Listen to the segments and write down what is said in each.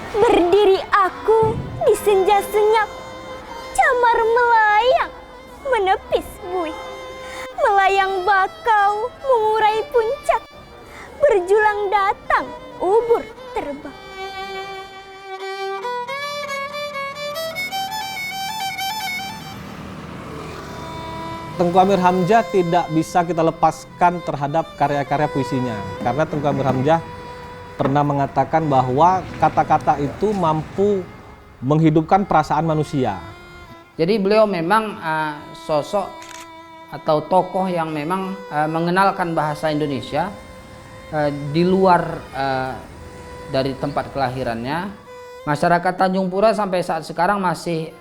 Berdiri aku di senja senyap, camar melayang menepis buih. Melayang bakau mengurai puncak, berjulang datang ubur terbang. Tengku Amir Hamzah tidak bisa kita lepaskan terhadap karya-karya puisinya. Karena Tengku Amir Hamzah pernah mengatakan bahwa kata-kata itu mampu menghidupkan perasaan manusia. Jadi beliau memang sosok atau tokoh yang memang mengenalkan bahasa Indonesia di luar dari tempat kelahirannya. Masyarakat Tanjung Pura sampai saat sekarang masih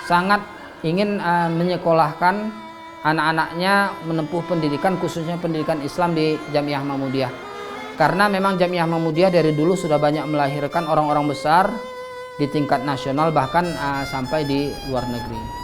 sangat ingin menyekolahkan anak-anaknya menempuh pendidikan, khususnya pendidikan Islam di Jamiah Mahmudiyah. Karena memang Jamiah Mahmudiyah dari dulu sudah banyak melahirkan orang-orang besar di tingkat nasional, bahkan sampai di luar negeri.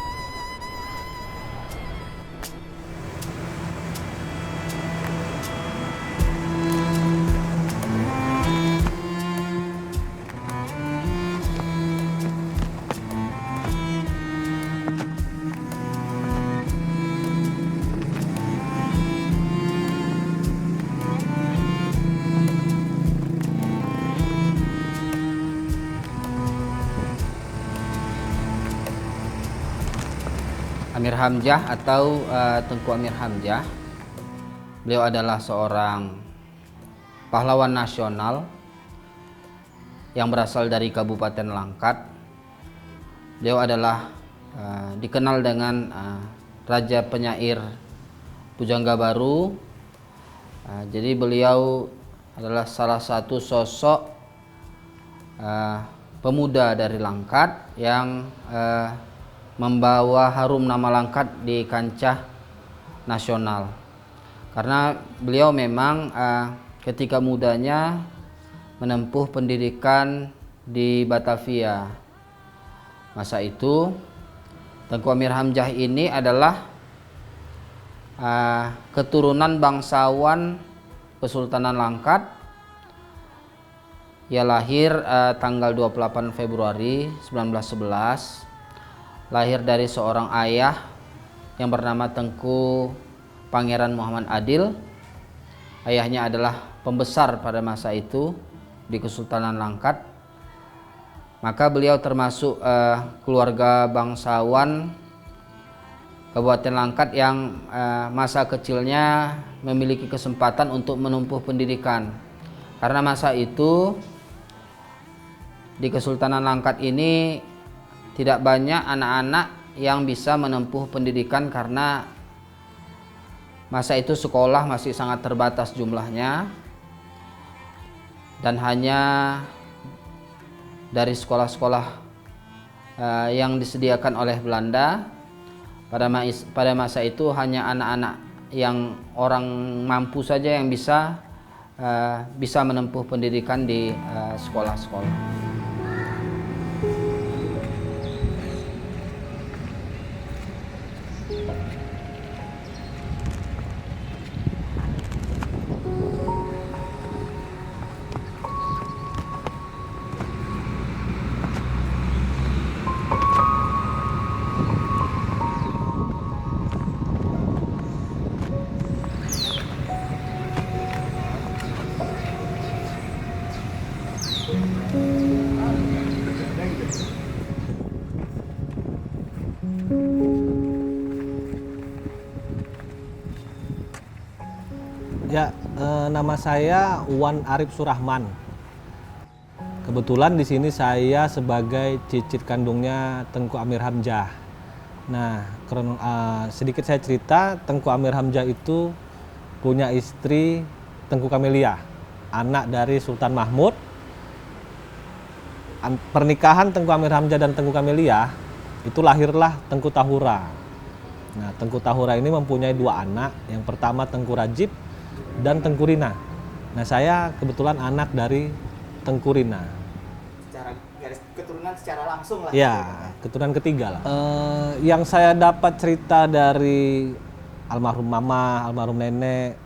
Amir Hamzah atau Tengku Amir Hamzah, beliau adalah seorang pahlawan nasional yang berasal dari Kabupaten Langkat. Beliau adalah dikenal dengan Raja Penyair Pujangga Baru. Jadi beliau adalah salah satu sosok pemuda dari Langkat yang membawa harum nama Langkat di kancah nasional. Karena beliau memang ketika mudanya menempuh pendidikan di Batavia. Masa itu Tengku Amir Hamzah ini adalah keturunan bangsawan Kesultanan Langkat. Ia lahir tanggal 28 Februari 1911. Lahir dari seorang ayah yang bernama Tengku Pangeran Muhammad Adil. Ayahnya adalah pembesar pada masa itu di Kesultanan Langkat. Maka beliau termasuk keluarga bangsawan Kabupaten Langkat yang masa kecilnya memiliki kesempatan untuk menempuh pendidikan. Karena masa itu di Kesultanan Langkat ini tidak banyak anak-anak yang bisa menempuh pendidikan karena masa itu sekolah masih sangat terbatas jumlahnya dan hanya dari sekolah-sekolah yang disediakan oleh Belanda. Pada masa itu hanya anak-anak yang orang mampu saja yang bisa menempuh pendidikan di sekolah-sekolah. Ya, nama saya Wan Arif Surahman. Kebetulan di sini saya sebagai cicit kandungnya Tengku Amir Hamzah. Nah, sedikit saya cerita, Tengku Amir Hamzah itu punya istri Tengku Kamelia, anak dari Sultan Mahmud. Pernikahan Tengku Amir Hamzah dan Tengku Kamelia itu lahirlah Tengku Tahura. Nah, Tengku Tahura ini mempunyai dua anak. Yang pertama Tengku Rajib dan Tengku Rina. Nah, saya kebetulan anak dari Tengku Rina. Secara garis keturunan secara langsung lah. Ya, keturunan ketiga lah. Yang saya dapat cerita dari almarhum mama, almarhum nenek,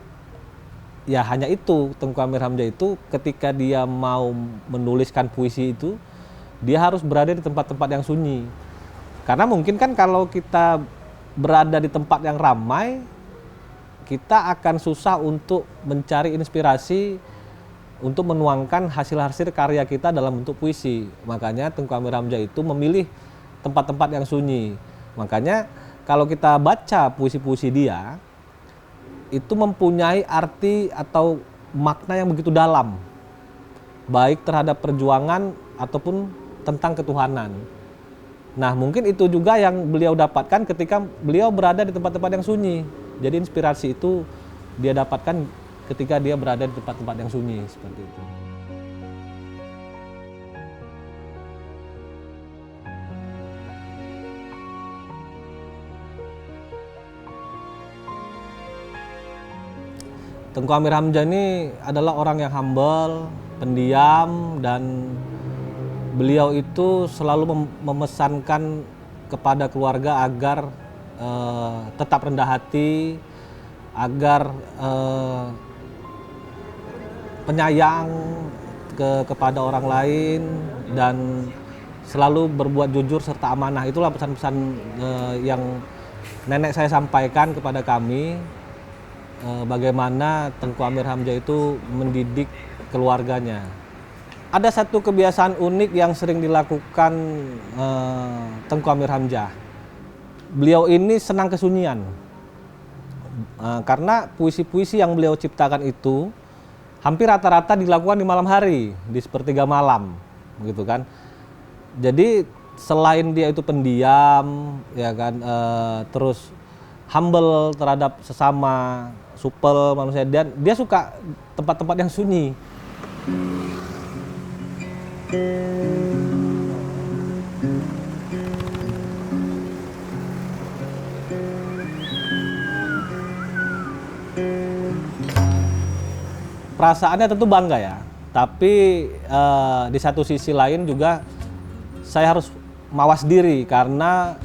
ya hanya itu. Tengku Amir Hamzah itu ketika dia mau menuliskan puisi itu, dia harus berada di tempat-tempat yang sunyi. Karena mungkin kan kalau kita berada di tempat yang ramai, kita akan susah untuk mencari inspirasi untuk menuangkan hasil-hasil karya kita dalam bentuk puisi. Makanya Tengku Amir Hamzah itu memilih tempat-tempat yang sunyi. Makanya kalau kita baca puisi-puisi dia, itu mempunyai arti atau makna yang begitu dalam, baik terhadap perjuangan ataupun tentang ketuhanan. Nah, mungkin itu juga yang beliau dapatkan ketika beliau berada di tempat-tempat yang sunyi. Jadi inspirasi itu dia dapatkan ketika dia berada di tempat-tempat yang sunyi, seperti itu. Tengku Amir Hamzah ini adalah orang yang humble, pendiam, dan beliau itu selalu memesankan kepada keluarga agar tetap rendah hati, agar penyayang kepada orang lain, dan selalu berbuat jujur serta amanah. Itulah pesan-pesan yang nenek saya sampaikan kepada kami, bagaimana Tengku Amir Hamzah itu mendidik keluarganya. Ada satu kebiasaan unik yang sering dilakukan Tengku Amir Hamzah. Beliau ini senang kesunyian. Karena puisi-puisi yang beliau ciptakan itu hampir rata-rata dilakukan di malam hari, di sepertiga malam, gitu kan. Jadi selain dia itu pendiam, ya kan, terus humble terhadap sesama, supel manusia, dan dia suka tempat-tempat yang sunyi. Perasaannya tentu bangga ya, tapi di satu sisi lain juga saya harus mawas diri karena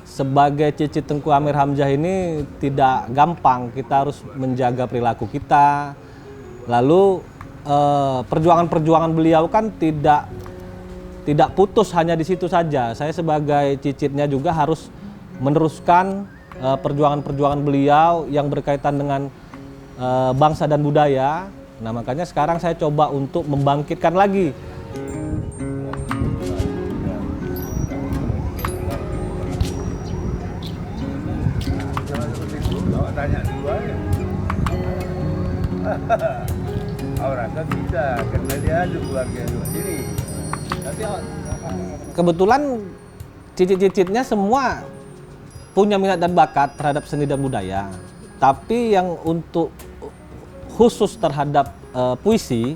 sebagai cicit Tengku Amir Hamzah ini tidak gampang. Kita harus menjaga perilaku kita. Lalu perjuangan-perjuangan beliau kan tidak putus hanya di situ saja. Saya sebagai cicitnya juga harus meneruskan perjuangan-perjuangan beliau yang berkaitan dengan bangsa dan budaya. Nah, makanya sekarang saya coba untuk membangkitkan lagi tanya dulu aja. Orang kan bisa, karena dia ada keluarga sendiri. Kebetulan cicit-cicitnya semua punya minat dan bakat terhadap seni dan budaya. Tapi yang untuk khusus terhadap puisi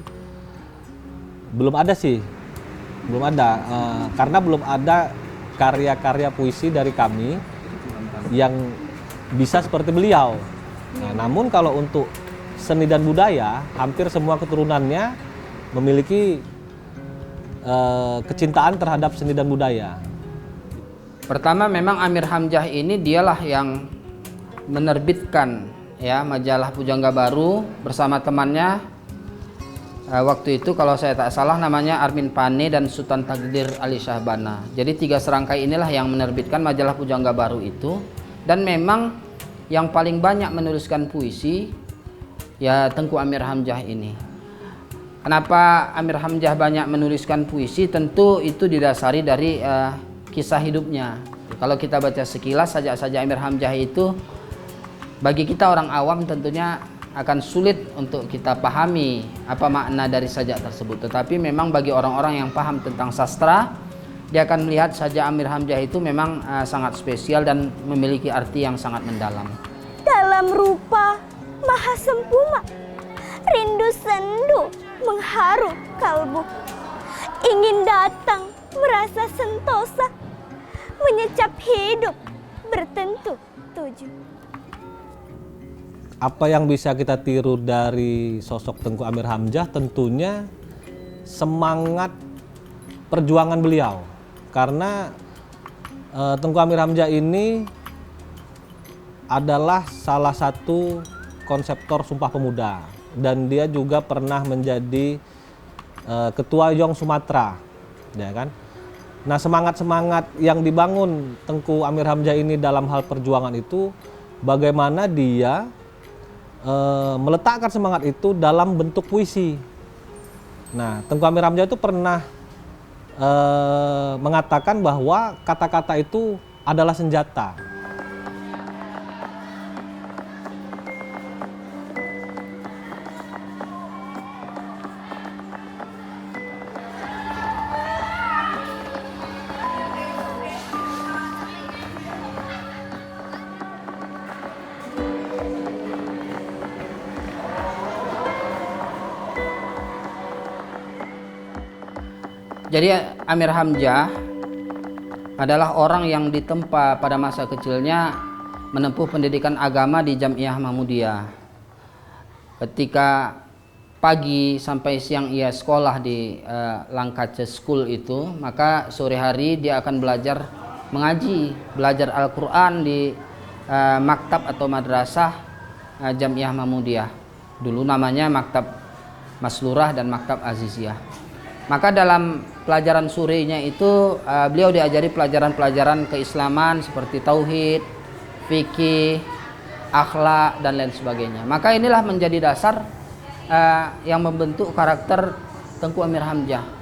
belum ada sih, belum ada, karena belum ada karya-karya puisi dari kami yang bisa seperti beliau. Nah, namun kalau untuk seni dan budaya, hampir semua keturunannya memiliki kecintaan terhadap seni dan budaya. Pertama, memang Amir Hamzah ini dialah yang menerbitkan ya majalah Pujangga Baru bersama temannya. Waktu itu kalau saya tak salah namanya Armin Pane dan Sultan Takdir Ali Syahbana. Jadi 3 serangkai inilah yang menerbitkan majalah Pujangga Baru itu. Dan memang yang paling banyak menuliskan puisi ya Tengku Amir Hamzah ini. Kenapa Amir Hamzah banyak menuliskan puisi? Tentu itu didasari dari kisah hidupnya. Kalau kita baca sekilas sajak-sajak Amir Hamzah itu, bagi kita orang awam tentunya akan sulit untuk kita pahami apa makna dari sajak tersebut. Tetapi memang bagi orang-orang yang paham tentang sastra, dia akan melihat sajak Amir Hamzah itu memang sangat spesial dan memiliki arti yang sangat mendalam. Dalam rupa maha sempurna, rindu sendu mengharu kalbu. Ingin datang merasa sentosa, menyecap hidup bertentu tuju. Apa yang bisa kita tiru dari sosok Tengku Amir Hamzah? Tentunya semangat perjuangan beliau. Karena Tengku Amir Hamzah ini adalah salah satu konseptor Sumpah Pemuda, dan dia juga pernah menjadi ketua Yong Sumatera, ya kan? Nah, semangat-semangat yang dibangun Tengku Amir Hamzah ini dalam hal perjuangan itu, bagaimana dia meletakkan semangat itu dalam bentuk puisi. Nah, Tengku Amir Hamzah itu pernah mengatakan bahwa kata-kata itu adalah senjata. Jadi Amir Hamzah adalah orang yang ditempa pada masa kecilnya menempuh pendidikan agama di Jamiah Mahmudiyah. Ketika pagi sampai siang ia sekolah di Langkace School itu, maka sore hari dia akan belajar mengaji, belajar Al-Quran di maktab atau madrasah Jamiah Mahmudiyah. Dulu namanya Maktab Maslurah dan Maktab Aziziyah. Maka dalam pelajaran sorenya itu beliau diajari pelajaran-pelajaran keislaman seperti tauhid, fikih, akhlak dan lain sebagainya. Maka inilah menjadi dasar yang membentuk karakter Tengku Amir Hamzah.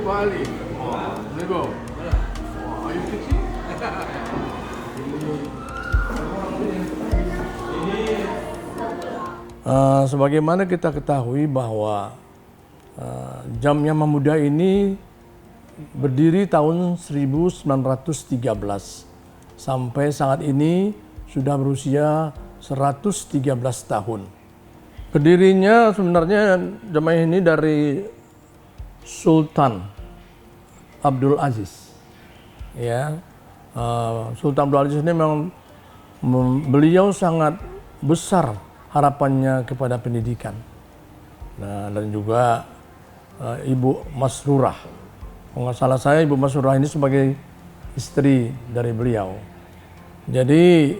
Bali. Nego. Ayo kecil. Sebagaimana kita ketahui bahwa Jamiah Mahmudiyah ini berdiri tahun 1913 sampai saat ini sudah berusia 113 tahun. Berdirinya sebenarnya Jamiah ini dari Sultan Abdul Aziz, ya. Sultan Abdul Aziz ini memang beliau sangat besar harapannya kepada pendidikan. Nah, dan juga Ibu Masrurah. Kalau nggak salah saya Ibu Masrurah ini sebagai istri dari beliau. Jadi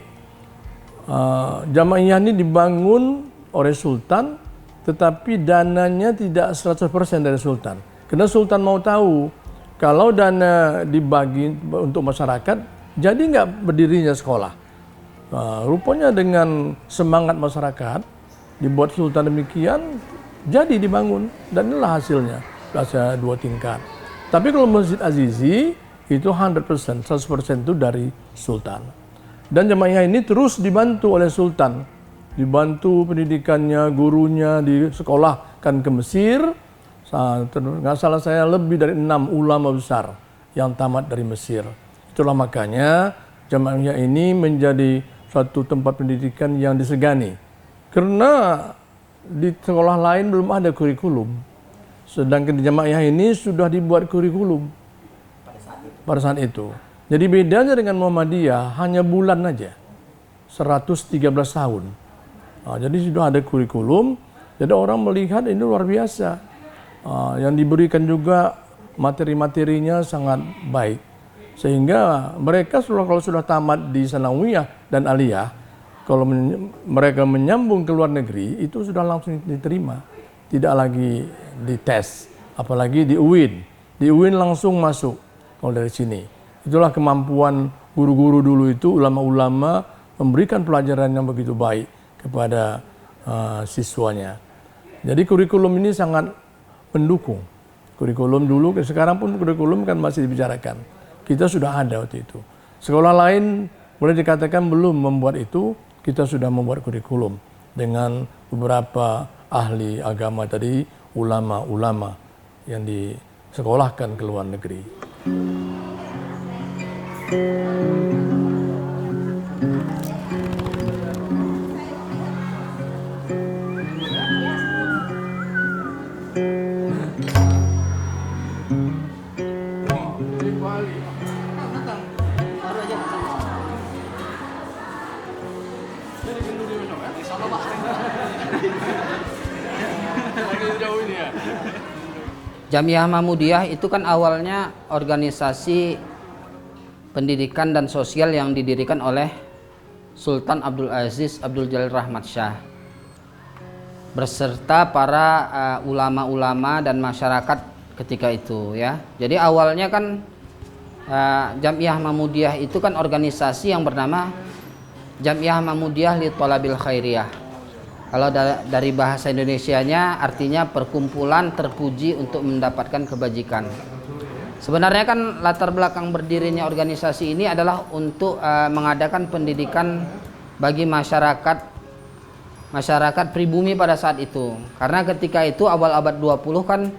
Jamiah ini dibangun oleh Sultan, tetapi dananya tidak 100% dari Sultan. Karena Sultan mau tahu kalau dana dibagi untuk masyarakat, jadi nggak berdirinya sekolah. Rupanya dengan semangat masyarakat dibuat Sultan demikian, jadi dibangun dan inilah hasilnya, kelasnya 2 tingkat. Tapi kalau Masjid Azizi itu 100%, 100% itu dari Sultan. Dan Jamiah ini terus dibantu oleh Sultan, dibantu pendidikannya, gurunya disekolahkan ke Mesir. Nggak salah saya lebih dari 6 ulama besar yang tamat dari Mesir. Itulah makanya Jamiah ini menjadi suatu tempat pendidikan yang disegani. Karena di sekolah lain belum ada kurikulum. Sedangkan di Jamiah ini sudah dibuat kurikulum pada saat itu. Jadi bedanya dengan Muhammadiyah hanya bulan aja, 113 tahun. Jadi sudah ada kurikulum, jadi orang melihat ini luar biasa. Yang diberikan juga materi-materinya sangat baik. Sehingga mereka kalau sudah tamat di Sanawiyah dan Aliyah, kalau mereka menyambung ke luar negeri, itu sudah langsung diterima. Tidak lagi dites, apalagi di UIN. Di UIN langsung masuk kalau dari sini. Itulah kemampuan guru-guru dulu itu, ulama-ulama memberikan pelajaran yang begitu baik kepada siswanya. Jadi kurikulum ini sangat mendukung Kurikulum dulu, sekarang pun kurikulum kan masih dibicarakan. Kita sudah ada waktu itu. Sekolah lain boleh dikatakan belum membuat itu, kita sudah membuat kurikulum dengan beberapa ahli agama tadi, ulama-ulama yang disekolahkan ke luar negeri. Jamiah Mahmudiyah itu kan awalnya organisasi pendidikan dan sosial yang didirikan oleh Sultan Abdul Aziz Abdul Jalil Rahmat Shah beserta para ulama-ulama dan masyarakat ketika itu ya. Jadi awalnya kan Jamiah Mahmudiyah itu kan organisasi yang bernama Jamiah Mahmudiyah li Thalabil Khairiyah. Kalau dari bahasa Indonesianya artinya perkumpulan terpuji untuk mendapatkan kebajikan. Sebenarnya kan latar belakang berdirinya organisasi ini adalah untuk mengadakan pendidikan bagi masyarakat pribumi pada saat itu. Karena ketika itu awal abad 20 kan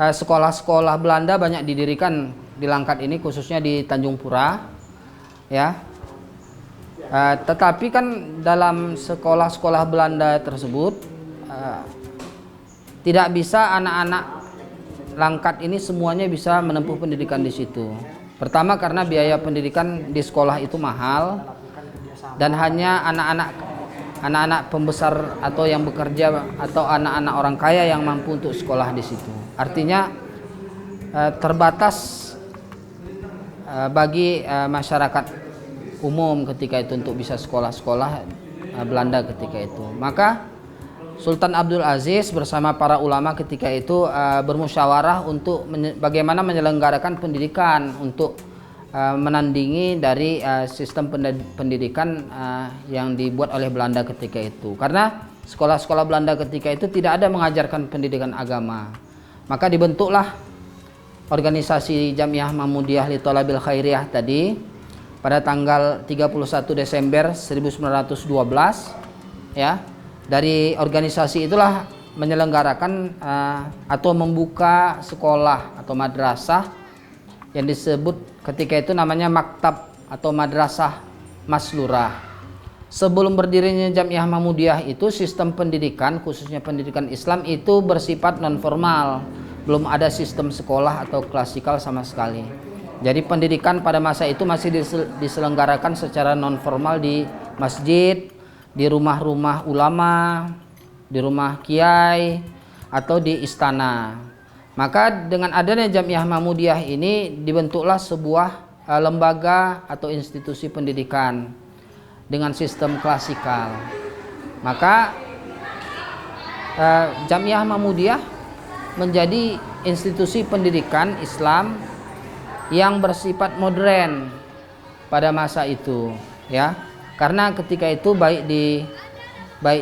sekolah-sekolah Belanda banyak didirikan di Langkat ini, khususnya di Tanjung Pura ya. Tetapi kan dalam sekolah-sekolah Belanda tersebut tidak bisa anak-anak Langkat ini semuanya bisa menempuh pendidikan di situ. Pertama karena biaya pendidikan di sekolah itu mahal dan hanya anak-anak pembesar atau yang bekerja atau anak-anak orang kaya yang mampu untuk sekolah di situ. Artinya terbatas bagi masyarakat umum ketika itu untuk bisa sekolah-sekolah Belanda ketika itu. Maka Sultan Abdul Aziz bersama para ulama ketika itu bermusyawarah untuk bagaimana menyelenggarakan pendidikan untuk menandingi dari sistem pendidikan yang dibuat oleh Belanda ketika itu. Karena sekolah-sekolah Belanda ketika itu tidak ada mengajarkan pendidikan agama. Maka dibentuklah organisasi Jamiah Mahmudiyah li Thalabil Khairiyah tadi pada tanggal 31 Desember 1912 ya. Dari organisasi itulah menyelenggarakan atau membuka sekolah atau madrasah yang disebut ketika itu namanya maktab atau madrasah maslurah. Sebelum berdirinya Jamiah Mahmudiyah itu sistem pendidikan khususnya pendidikan Islam itu bersifat non formal, belum ada sistem sekolah atau klasikal sama sekali. Jadi pendidikan pada masa itu masih diselenggarakan secara non formal di masjid, di rumah-rumah ulama, di rumah kiai, atau di istana. Maka dengan adanya Jamiah Mahmudiyah ini dibentuklah sebuah lembaga atau institusi pendidikan dengan sistem klasikal. Maka Jamiah Mahmudiyah menjadi institusi pendidikan Islam yang bersifat modern pada masa itu ya. Karena ketika itu baik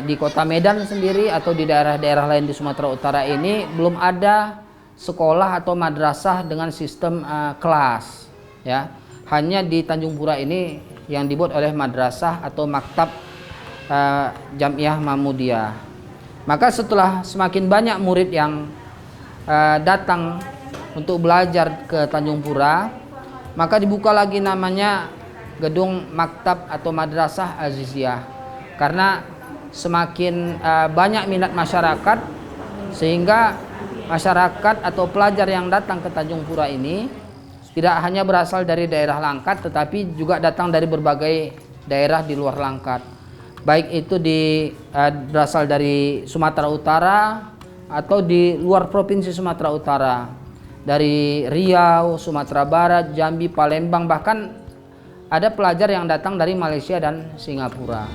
di kota Medan sendiri atau di daerah-daerah lain di Sumatera Utara ini belum ada sekolah atau madrasah dengan sistem kelas ya. Hanya di Tanjung Pura ini yang dibuat oleh madrasah atau maktab Jamiah Mahmudiyah. Maka setelah semakin banyak murid yang datang untuk belajar ke Tanjung Pura, maka dibuka lagi namanya gedung maktab atau madrasah Aziziyah. Karena semakin banyak minat masyarakat sehingga masyarakat atau pelajar yang datang ke Tanjung Pura ini tidak hanya berasal dari daerah Langkat tetapi juga datang dari berbagai daerah di luar Langkat. Baik itu berasal dari Sumatera Utara atau di luar provinsi Sumatera Utara. Dari Riau, Sumatera Barat, Jambi, Palembang, bahkan ada pelajar yang datang dari Malaysia dan Singapura.